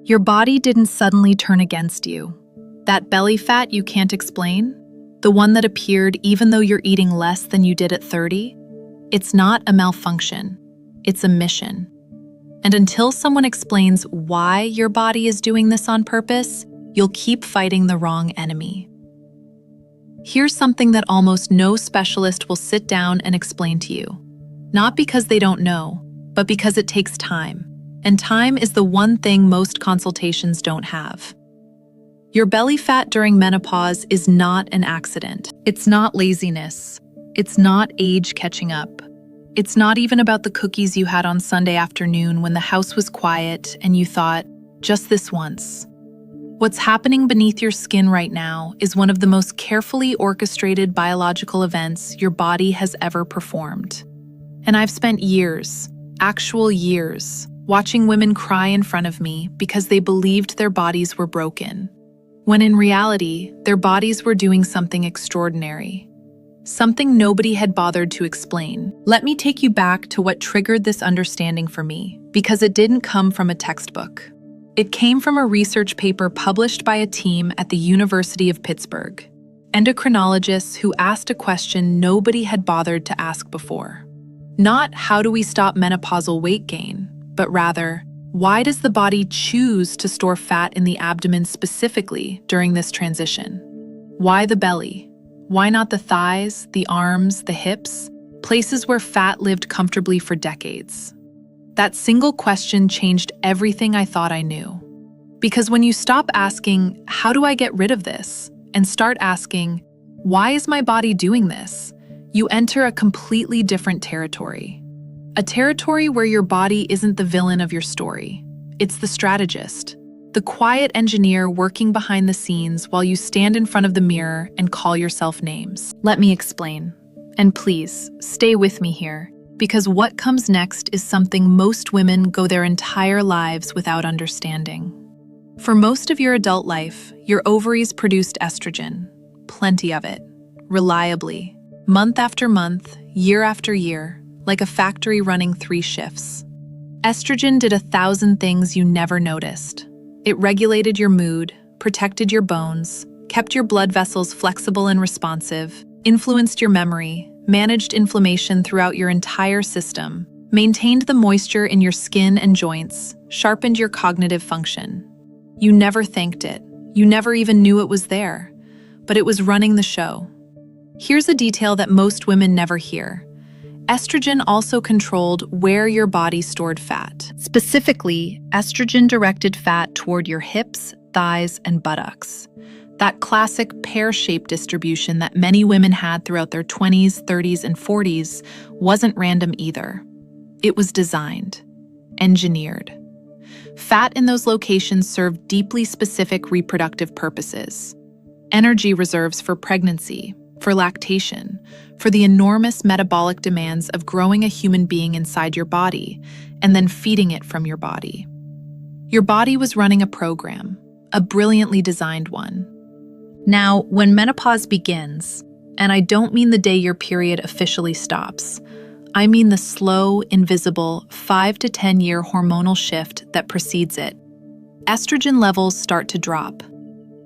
Your body didn't suddenly turn against you. That belly fat you can't explain, the one that appeared even though you're eating less than you did at 30, it's not a malfunction, it's a mission. And until someone explains why your body is doing this on purpose, you'll keep fighting the wrong enemy. Here's something that almost no specialist will sit down and explain to you. Not because they don't know, but because it takes time. And time is the one thing most consultations don't have. Your belly fat during menopause is not an accident. It's not laziness. It's not age catching up. It's not even about the cookies you had on Sunday afternoon when the house was quiet and you thought, just this once. What's happening beneath your skin right now is one of the most carefully orchestrated biological events your body has ever performed. And I've spent years, actual years, watching women cry in front of me because they believed their bodies were broken, when in reality, their bodies were doing something extraordinary. Something nobody had bothered to explain. Let me take you back to what triggered this understanding for me, because it didn't come from a textbook. It came from a research paper published by a team at the University of Pittsburgh, endocrinologists who asked a question nobody had bothered to ask before. Not how do we stop menopausal weight gain, but rather, why does the body choose to store fat in the abdomen specifically during this transition? Why the belly? Why not the thighs, the arms, the hips, places where fat lived comfortably for decades? That single question changed everything I thought I knew. Because when you stop asking, how do I get rid of this? And start asking, why is my body doing this? You enter a completely different territory. A territory where your body isn't the villain of your story. It's the strategist, the quiet engineer working behind the scenes while you stand in front of the mirror and call yourself names. Let me explain. And please, stay with me here, because what comes next is something most women go their entire lives without understanding. For most of your adult life, your ovaries produced estrogen, plenty of it, reliably, month after month, year after year, like a factory running 3 shifts. Estrogen did 1,000 things you never noticed. It regulated your mood, protected your bones, kept your blood vessels flexible and responsive, influenced your memory, managed inflammation throughout your entire system, maintained the moisture in your skin and joints, sharpened your cognitive function. You never thanked it. You never even knew it was there. But it was running the show. Here's a detail that most women never hear. Estrogen also controlled where your body stored fat. Specifically, estrogen directed fat toward your hips, thighs, and buttocks. That classic pear-shaped distribution that many women had throughout their 20s, 30s, and 40s wasn't random either. It was designed, engineered. Fat in those locations served deeply specific reproductive purposes. Energy reserves for pregnancy, for lactation, for the enormous metabolic demands of growing a human being inside your body and then feeding it from your body. Your body was running a program, a brilliantly designed one. Now, when menopause begins, and I don't mean the day your period officially stops, I mean the slow, invisible 5 to 10 year hormonal shift that precedes it. Estrogen levels start to drop.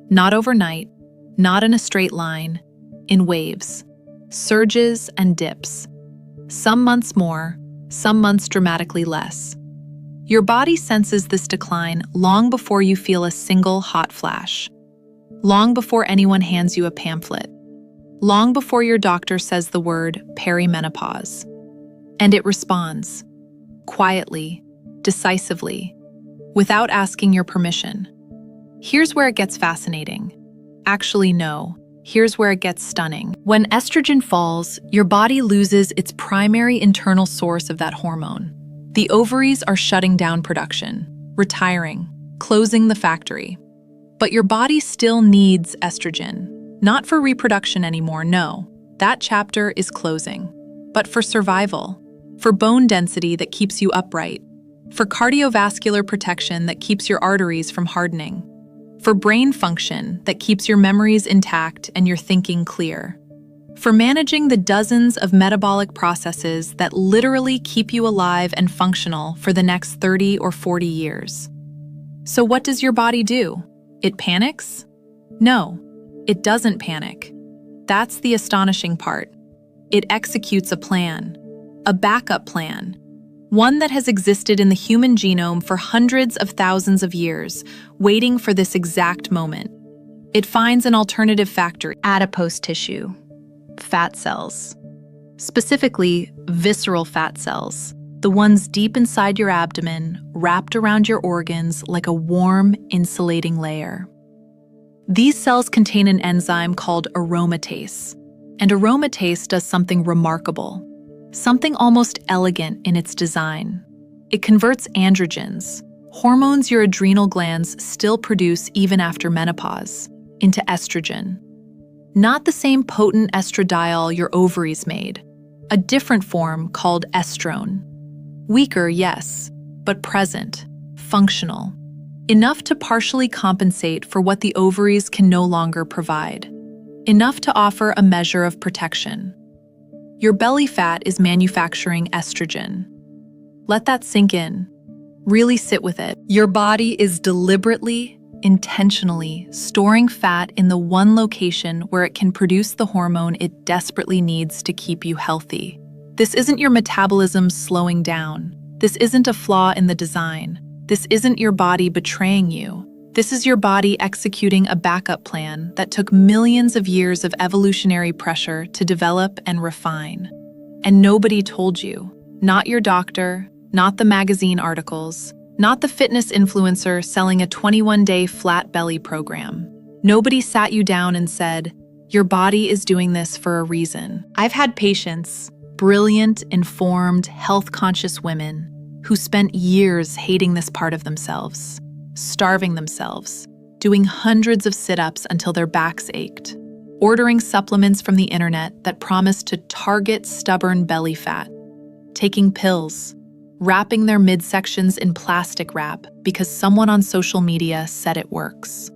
Not overnight, not in a straight line, in waves, surges and dips. Some months more, some months dramatically less. Your body senses this decline long before you feel a single hot flash. Long before anyone hands you a pamphlet. Long before your doctor says the word perimenopause. And it responds, quietly, decisively, without asking your permission. Here's where it gets fascinating. Actually, no. Here's where it gets stunning. When estrogen falls, your body loses its primary internal source of that hormone. The ovaries are shutting down production, retiring, closing the factory. But your body still needs estrogen. Not for reproduction anymore, no. That chapter is closing. But for survival, for bone density that keeps you upright, for cardiovascular protection that keeps your arteries from hardening, for brain function that keeps your memories intact and your thinking clear, for managing the dozens of metabolic processes that literally keep you alive and functional for the next 30 or 40 years. So what does your body do? It panics? No, it doesn't panic. That's the astonishing part. It executes a plan, a backup plan, one that has existed in the human genome for hundreds of thousands of years, waiting for this exact moment. It finds an alternative factor, adipose tissue, fat cells, specifically visceral fat cells, the ones deep inside your abdomen, wrapped around your organs like a warm, insulating layer. These cells contain an enzyme called aromatase, and aromatase does something remarkable, something almost elegant in its design. It converts androgens, hormones your adrenal glands still produce even after menopause, into estrogen. Not the same potent estradiol your ovaries made, a different form called estrone. Weaker, yes, but present, functional. Enough to partially compensate for what the ovaries can no longer provide. Enough to offer a measure of protection. Your belly fat is manufacturing estrogen. Let that sink in. Really sit with it. Your body is deliberately, intentionally storing fat in the one location where it can produce the hormone it desperately needs to keep you healthy. This isn't your metabolism slowing down. This isn't a flaw in the design. This isn't your body betraying you. This is your body executing a backup plan that took millions of years of evolutionary pressure to develop and refine. And nobody told you. Not your doctor, not the magazine articles, not the fitness influencer selling a 21-day flat belly program. Nobody sat you down and said, your body is doing this for a reason. I've had patients, brilliant, informed, health-conscious women, who spent years hating this part of themselves, starving themselves, doing hundreds of sit-ups until their backs ached, ordering supplements from the internet that promised to target stubborn belly fat, taking pills, wrapping their midsections in plastic wrap because someone on social media said it works.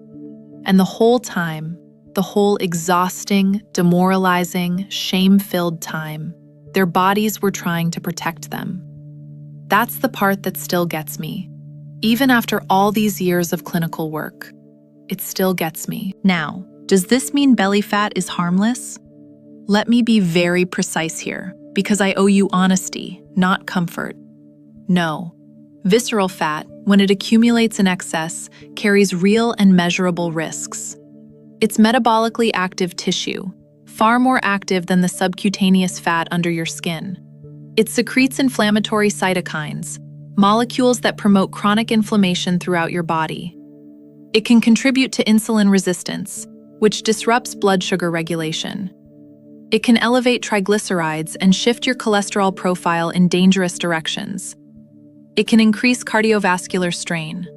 And the whole time, the whole exhausting, demoralizing, shame-filled time, their bodies were trying to protect them. That's the part that still gets me. Even after all these years of clinical work, it still gets me. Now, does this mean belly fat is harmless? Let me be very precise here, because I owe you honesty, not comfort. No. Visceral fat, when it accumulates in excess, carries real and measurable risks. It's metabolically active tissue, far more active than the subcutaneous fat under your skin. It secretes inflammatory cytokines, molecules that promote chronic inflammation throughout your body. It can contribute to insulin resistance, which disrupts blood sugar regulation. It can elevate triglycerides and shift your cholesterol profile in dangerous directions. It can increase cardiovascular strain.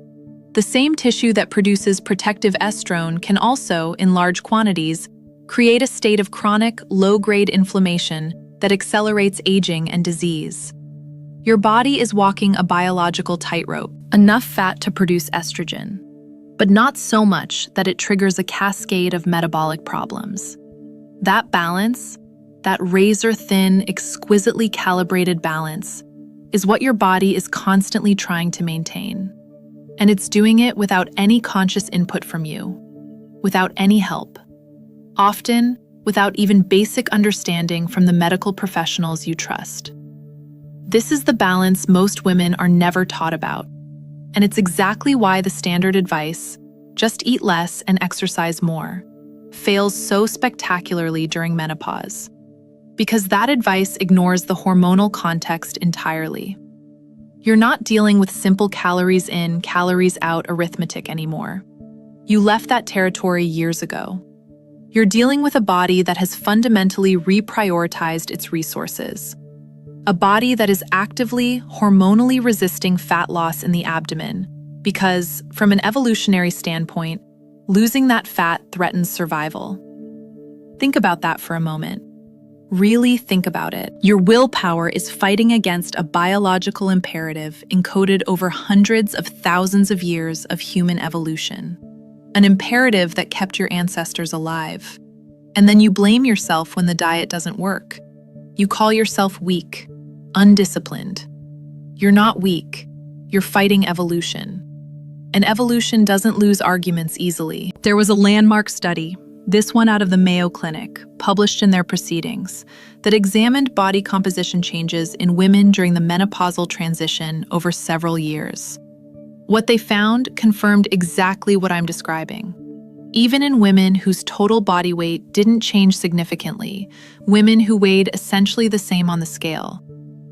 The same tissue that produces protective estrone can also, in large quantities, create a state of chronic, low-grade inflammation that accelerates aging and disease. Your body is walking a biological tightrope, enough fat to produce estrogen, but not so much that it triggers a cascade of metabolic problems. That balance, that razor-thin, exquisitely calibrated balance, is what your body is constantly trying to maintain. And it's doing it without any conscious input from you, without any help. Often, without even basic understanding from the medical professionals you trust. This is the balance most women are never taught about, and it's exactly why the standard advice, just eat less and exercise more, fails so spectacularly during menopause. Because that advice ignores the hormonal context entirely. You're not dealing with simple calories in, calories out arithmetic anymore. You left that territory years ago. You're dealing with a body that has fundamentally reprioritized its resources. A body that is actively, hormonally resisting fat loss in the abdomen because, from an evolutionary standpoint, losing that fat threatens survival. Think about that for a moment. Really think about it. Your willpower is fighting against a biological imperative encoded over hundreds of thousands of years of human evolution. An imperative that kept your ancestors alive. And then you blame yourself when the diet doesn't work. You call yourself weak, undisciplined. You're not weak. You're fighting evolution. and evolution doesn't lose arguments easily. There was a landmark study, this one out of the Mayo Clinic, published in their proceedings, that examined body composition changes in women during the menopausal transition over several years. What they found confirmed exactly what I'm describing. Even in women whose total body weight didn't change significantly, women who weighed essentially the same on the scale,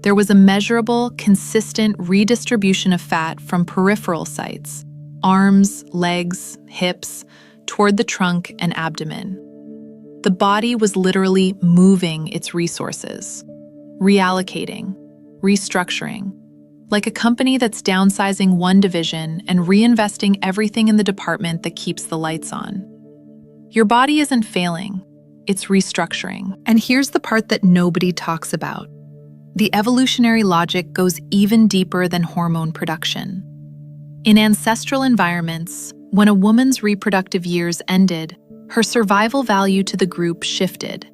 there was a measurable, consistent redistribution of fat from peripheral sites, arms, legs, hips, toward the trunk and abdomen. The body was literally moving its resources, reallocating, restructuring, like a company that's downsizing one division and reinvesting everything in the department that keeps the lights on. Your body isn't failing, it's restructuring. And here's the part that nobody talks about. The evolutionary logic goes even deeper than hormone production. In ancestral environments, when a woman's reproductive years ended, her survival value to the group shifted.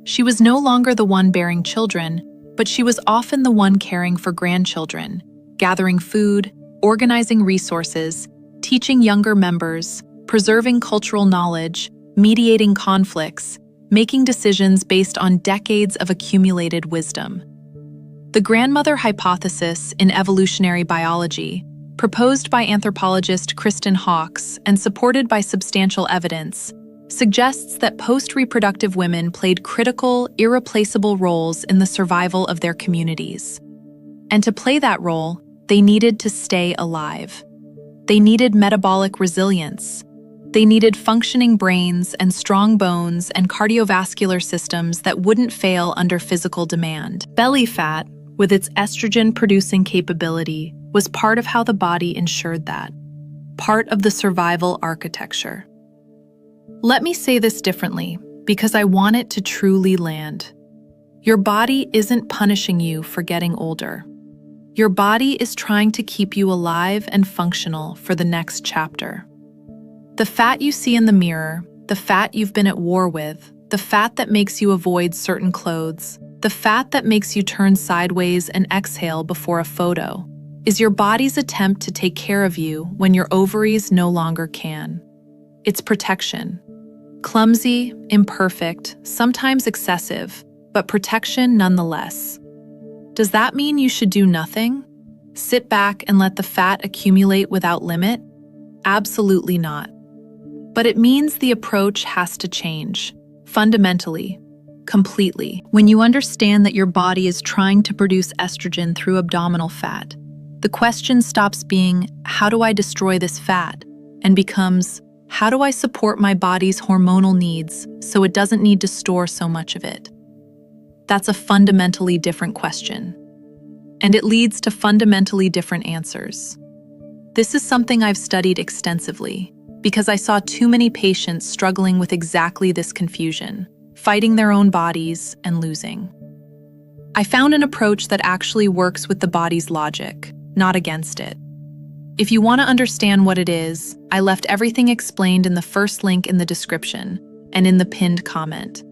She was no longer the one bearing children, but she was often the one caring for grandchildren, gathering food, organizing resources, teaching younger members, preserving cultural knowledge, mediating conflicts, making decisions based on decades of accumulated wisdom. The grandmother hypothesis in evolutionary biology, proposed by anthropologist Kristen Hawkes and supported by substantial evidence, suggests that post-reproductive women played critical, irreplaceable roles in the survival of their communities. And to play that role, they needed to stay alive. They needed metabolic resilience. They needed functioning brains and strong bones and cardiovascular systems that wouldn't fail under physical demand. Belly fat, with its estrogen-producing capability, was part of how the body ensured that, part of the survival architecture. Let me say this differently, because I want it to truly land. Your body isn't punishing you for getting older. Your body is trying to keep you alive and functional for the next chapter. The fat you see in the mirror, the fat you've been at war with, the fat that makes you avoid certain clothes, the fat that makes you turn sideways and exhale before a photo, is your body's attempt to take care of you when your ovaries no longer can. It's protection. Clumsy, imperfect, sometimes excessive, but protection nonetheless. Does that mean you should do nothing? Sit back and let the fat accumulate without limit? Absolutely not. But it means the approach has to change, fundamentally, completely. When you understand that your body is trying to produce estrogen through abdominal fat, the question stops being, how do I destroy this fat? And becomes, how do I support my body's hormonal needs so it doesn't need to store so much of it? That's a fundamentally different question. And it leads to fundamentally different answers. This is something I've studied extensively because I saw too many patients struggling with exactly this confusion, fighting their own bodies and losing. I found an approach that actually works with the body's logic, not against it. If you want to understand what it is, I left everything explained in the first link in the description and in the pinned comment.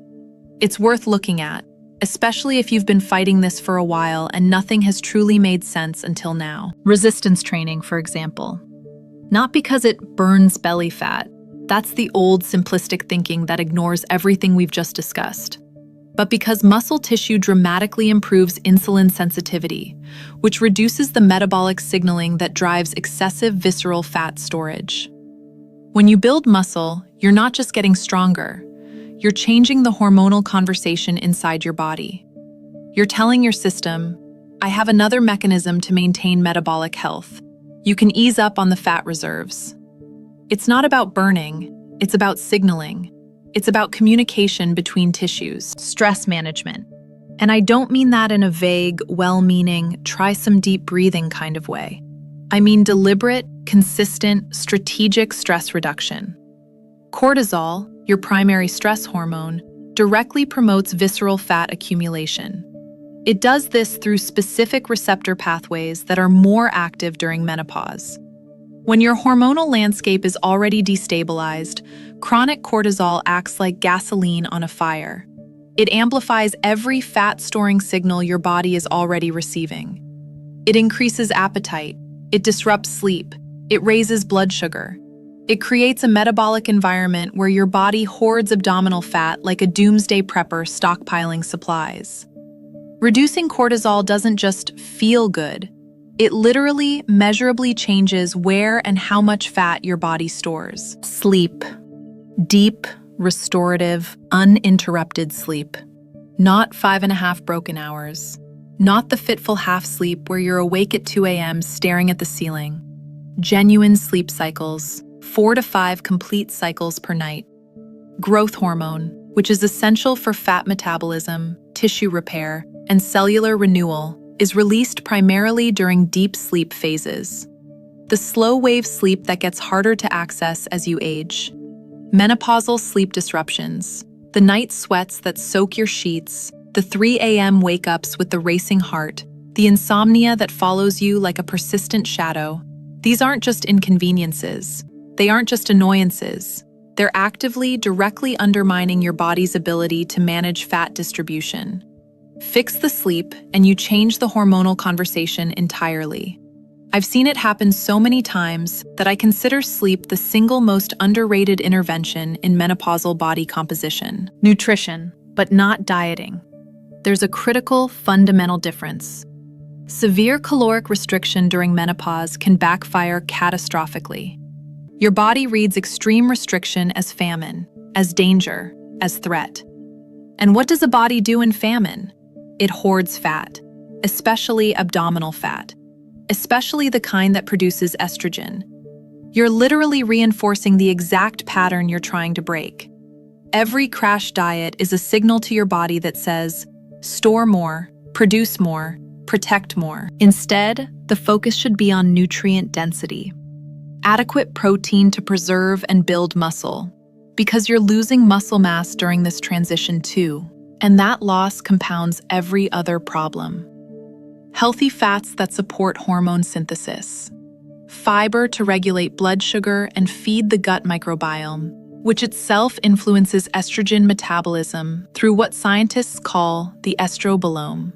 It's worth looking at, especially if you've been fighting this for a while and nothing has truly made sense until now. Resistance training, for example. Not because it burns belly fat. That's the old simplistic thinking that ignores everything we've just discussed. But because muscle tissue dramatically improves insulin sensitivity, which reduces the metabolic signaling that drives excessive visceral fat storage. When you build muscle, you're not just getting stronger, you're changing the hormonal conversation inside your body. You're telling your system, I have another mechanism to maintain metabolic health. You can ease up on the fat reserves. It's not about burning, it's about signaling. It's about communication between tissues, stress management. And I don't mean that in a vague, well-meaning, try some deep breathing kind of way. I mean deliberate, consistent, strategic stress reduction. Cortisol, your primary stress hormone, directly promotes visceral fat accumulation. It does this through specific receptor pathways that are more active during menopause. When your hormonal landscape is already destabilized, chronic cortisol acts like gasoline on a fire. It amplifies every fat-storing signal your body is already receiving. It increases appetite, it disrupts sleep, It raises blood sugar. It creates a metabolic environment where your body hoards abdominal fat like a doomsday prepper stockpiling supplies. Reducing cortisol doesn't just feel good. It literally, measurably changes where and how much fat your body stores. Sleep. Deep, restorative, uninterrupted sleep. Not 5.5 broken hours. Not the fitful half-sleep where you're awake at 2 a.m. staring at the ceiling. Genuine sleep cycles, 4 to 5 complete cycles per night. Growth hormone, which is essential for fat metabolism, tissue repair, and cellular renewal, is released primarily during deep sleep phases. The slow-wave sleep that gets harder to access as you age. Menopausal sleep disruptions, the night sweats that soak your sheets, the 3 a.m. wake-ups with the racing heart, the insomnia that follows you like a persistent shadow. These aren't just inconveniences. They aren't just annoyances. They're actively, directly undermining your body's ability to manage fat distribution. Fix the sleep, and you change the hormonal conversation entirely. I've seen it happen so many times that I consider sleep the single most underrated intervention in menopausal body composition. Nutrition, but not dieting. There's a critical, fundamental difference. Severe caloric restriction during menopause can backfire catastrophically. Your body reads extreme restriction as famine, as danger, as threat. And what does a body do in famine? It hoards fat, especially abdominal fat, especially the kind that produces estrogen. You're literally reinforcing the exact pattern you're trying to break. Every crash diet is a signal to your body that says, store more, produce more, protect more. Instead, the focus should be on nutrient density. Adequate protein to preserve and build muscle, because you're losing muscle mass during this transition too. And that loss compounds every other problem. Healthy fats that support hormone synthesis. Fiber to regulate blood sugar and feed the gut microbiome, which itself influences estrogen metabolism through what scientists call the estrobolome.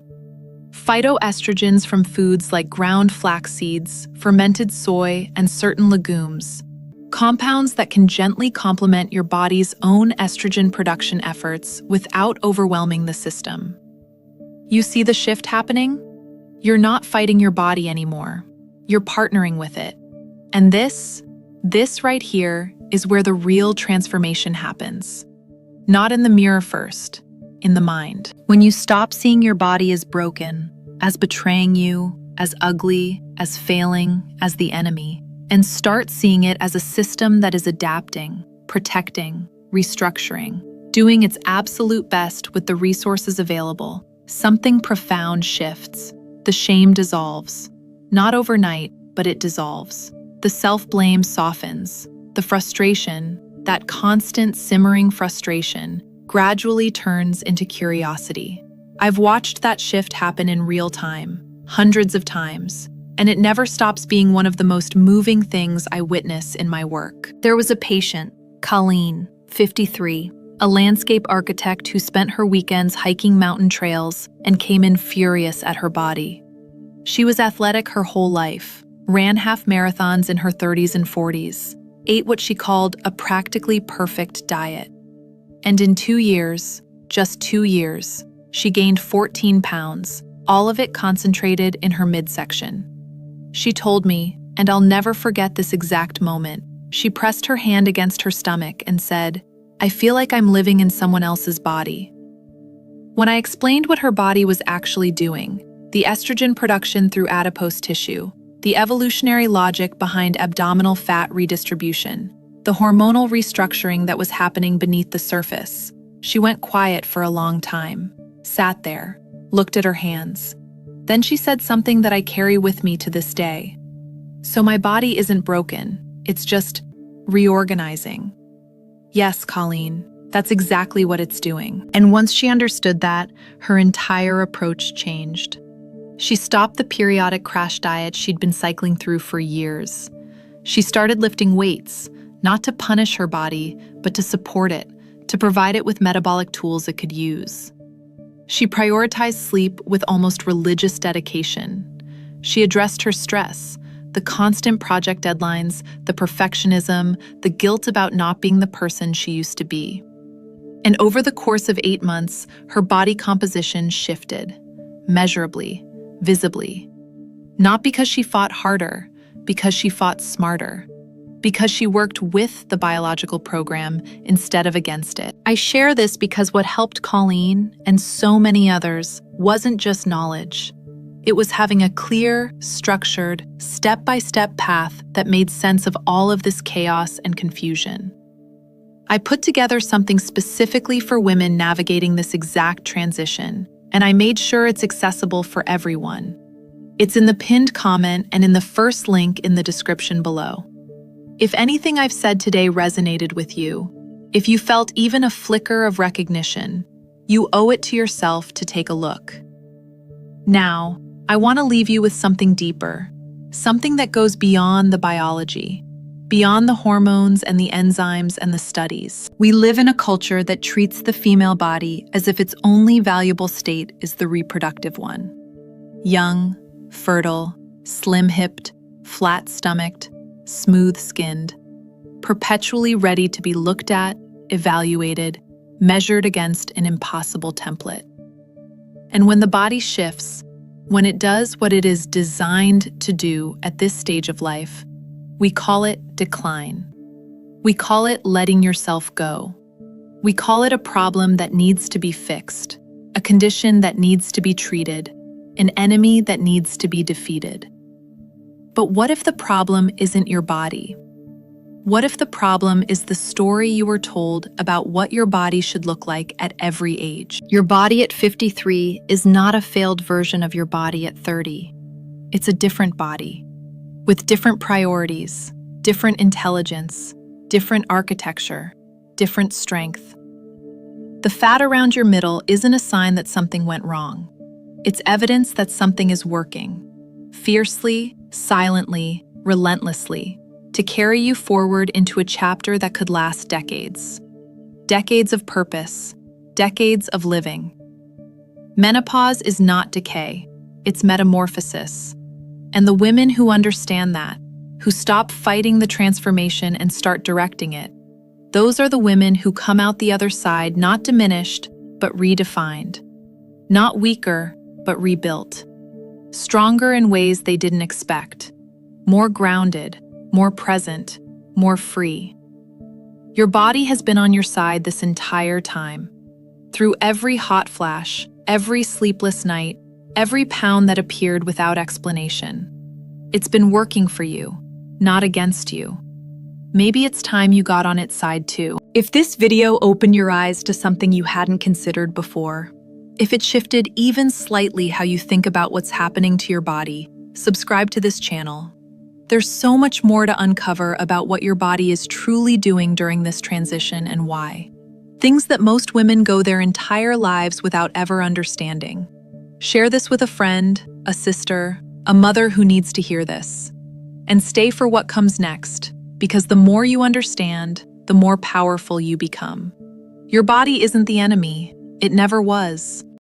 Phytoestrogens from foods like ground flax seeds, fermented soy, and certain legumes. Compounds that can gently complement your body's own estrogen production efforts without overwhelming the system. You see the shift happening? You're not fighting your body anymore. You're partnering with it. And this right here is where the real transformation happens. Not in the mirror first, in the mind. When you stop seeing your body as broken, as betraying you, as ugly, as failing, as the enemy, and start seeing it as a system that is adapting, protecting, restructuring, doing its absolute best with the resources available, something profound shifts. The shame dissolves. Not overnight, but it dissolves. The self-blame softens. The frustration, that constant simmering frustration, gradually turns into curiosity. I've watched that shift happen in real time, hundreds of times. And it never stops being one of the most moving things I witness in my work. There was a patient, Colleen, 53, a landscape architect who spent her weekends hiking mountain trails and came in furious at her body. She was athletic her whole life, ran half marathons in her 30s and 40s, ate what she called a practically perfect diet. And in 2 years, just 2 years, she gained 14 pounds, all of it concentrated in her midsection. She told me, and I'll never forget this exact moment, she pressed her hand against her stomach and said, "I feel like I'm living in someone else's body." When I explained what her body was actually doing, the estrogen production through adipose tissue, the evolutionary logic behind abdominal fat redistribution, the hormonal restructuring that was happening beneath the surface, she went quiet for a long time, sat there, looked at her hands. Then she said something that I carry with me to this day. "So my body isn't broken, it's just reorganizing." Yes, Colleen, that's exactly what it's doing. And once she understood that, her entire approach changed. She stopped the periodic crash diet she'd been cycling through for years. She started lifting weights, not to punish her body, but to support it, to provide it with metabolic tools it could use. She prioritized sleep with almost religious dedication. She addressed her stress, the constant project deadlines, the perfectionism, the guilt about not being the person she used to be. And over the course of 8 months, her body composition shifted, measurably, visibly. Not because she fought harder, because she fought smarter. Because she worked with the biological program instead of against it. I share this because what helped Colleen and so many others wasn't just knowledge. It was having a clear, structured, step-by-step path that made sense of all of this chaos and confusion. I put together something specifically for women navigating this exact transition, and I made sure it's accessible for everyone. It's in the pinned comment and in the first link in the description below. If anything I've said today resonated with you, if you felt even a flicker of recognition, you owe it to yourself to take a look. Now, I want to leave you with something deeper, something that goes beyond the biology, beyond the hormones and the enzymes and the studies. We live in a culture that treats the female body as if its only valuable state is the reproductive one. Young, fertile, slim-hipped, flat-stomached, smooth-skinned, perpetually ready to be looked at, evaluated, measured against an impossible template. And when the body shifts, when it does what it is designed to do at this stage of life, we call it decline. We call it letting yourself go. We call it a problem that needs to be fixed, a condition that needs to be treated, an enemy that needs to be defeated. But what if the problem isn't your body? What if the problem is the story you were told about what your body should look like at every age? Your body at 53 is not a failed version of your body at 30. It's a different body, with different priorities, different intelligence, different architecture, different strength. The fat around your middle isn't a sign that something went wrong. It's evidence that something is working, fiercely, silently, relentlessly, to carry you forward into a chapter that could last decades. Decades of purpose, decades of living. Menopause is not decay, it's metamorphosis. And the women who understand that, who stop fighting the transformation and start directing it, those are the women who come out the other side not diminished, but redefined. Not weaker, but rebuilt. Stronger in ways they didn't expect. More grounded, more present, more free. Your body has been on your side this entire time. Through every hot flash, every sleepless night, every pound that appeared without explanation. It's been working for you, not against you. Maybe it's time you got on its side too. If this video opened your eyes to something you hadn't considered before, if it shifted even slightly how you think about what's happening to your body, subscribe to this channel. There's so much more to uncover about what your body is truly doing during this transition and why. Things that most women go their entire lives without ever understanding. Share this with a friend, a sister, a mother who needs to hear this. And stay for what comes next, because the more you understand, the more powerful you become. Your body isn't the enemy. It never was.